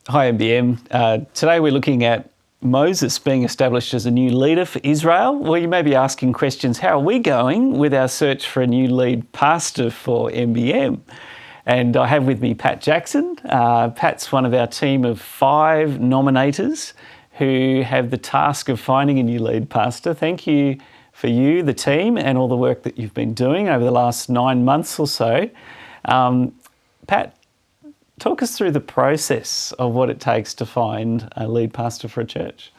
Hi MBM. Today we're looking at Moses being established as a new leader for Israel. Well, you may be asking questions, how are we going with our search for a new lead pastor for MBM? And I have with me Pat Jackson. Pat's one of our team of 5 nominators who have the task of finding a new lead pastor. Thank you for you, the team, and all the work that you've been doing over the last 9 months or so. Pat, talk us through the process of what it takes to find a lead pastor for a church.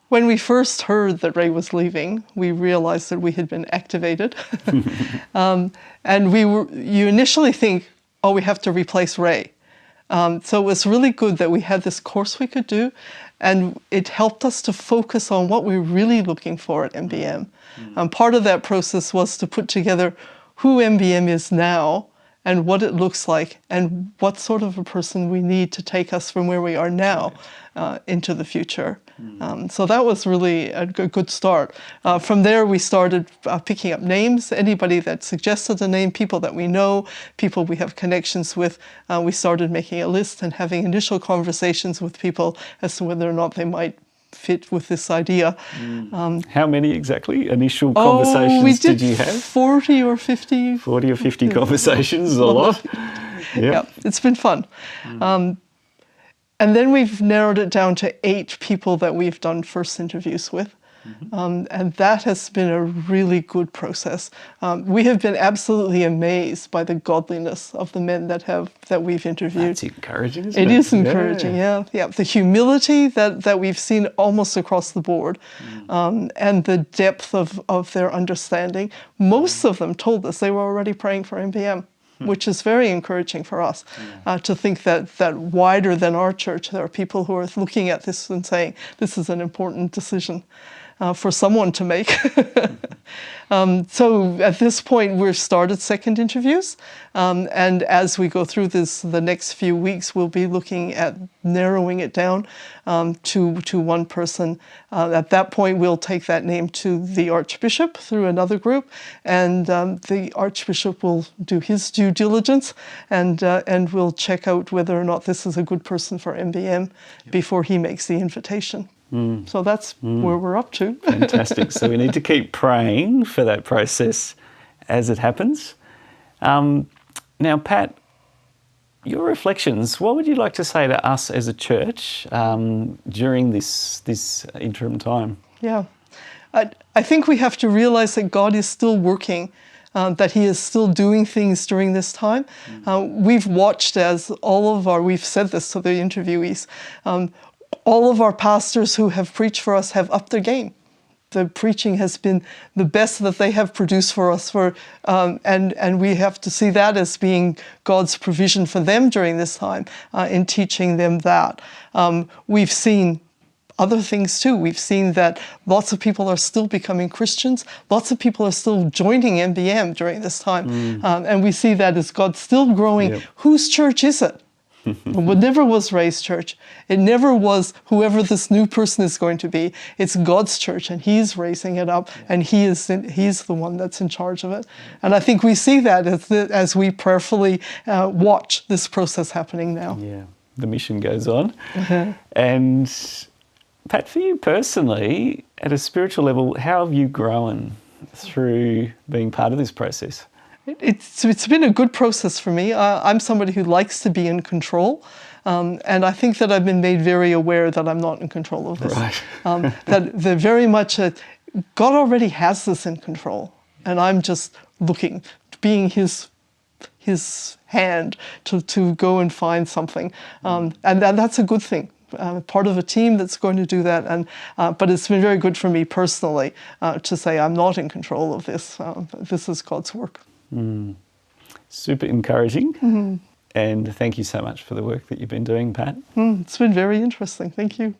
When we first heard that Ray was leaving, we realized that we had been activated. And you initially think, oh, we have to replace Ray. So it was really good that we had this course we could do, and it helped us to focus on what we're really looking for at MBM. Part of that process was to put together who MBM is now, and what it looks like, and what sort of a person we need to take us from where we are now into the future. So that was really a good start. From there, we started picking up names. Anybody that suggested a name, people that we know, people we have connections with, we started making a list and having initial conversations with people as to whether or not they might fit with this idea. How many exactly initial conversations did you have? 40 or 50. 40 or 50 conversations is a lot. Yeah, it's been fun. And then we've narrowed it down to 8 people that we've done first interviews with. And that has been a really good process. We have been absolutely amazed by the godliness of the men that we've interviewed. That's encouraging, isn't it? It is encouraging, yeah. The humility that we've seen almost across the board, and the depth of their understanding. Most of them told us they were already praying for MBM. Which is very encouraging for us, to think that wider than our church, there are people who are looking at this and saying, this is an important decision for someone to make. So at this point, we've started second interviews. And as we go through the next few weeks, we'll be looking at narrowing it down to one person. At that point, we'll take that name to the Archbishop through another group, and the Archbishop will do his due diligence, and we'll check out whether or not this is a good person for MBM before he makes the invitation. So that's where we're up to. Fantastic. So we need to keep praying for that process as it happens. Now, Pat, your reflections, what would you like to say to us as a church during this interim time? Yeah. I think we have to realize that God is still working, that he is still doing things during this time. We've watched as we've said this to the interviewees, all of our pastors who have preached for us have upped their game. The preaching has been the best that they have produced for us, and we have to see that as being God's provision for them during this time in teaching them that. We've seen other things too. We've seen that lots of people are still becoming Christians. Lots of people are still joining MBM during this time. And we see that as God still growing. Yep. Whose church is it? It never was Ray's church. It never was whoever this new person is going to be. It's God's church, and he's raising it up, and he's the one that's in charge of it. And I think we see that as we prayerfully watch this process happening now. Yeah, the mission goes on. And Pat, for you personally, at a spiritual level, how have you grown through being part of this process? It's been a good process for me. I'm somebody who likes to be in control, and I think that I've been made very aware that I'm not in control of this. Right. That they're very much God already has this in control, and I'm just looking, being his hand to go and find something, and that's a good thing. Part of a team that's going to do that, but it's been very good for me personally to say I'm not in control of this. This is God's work. Super encouraging. And thank you so much for the work that you've been doing, Pat. It's been very interesting. Thank you.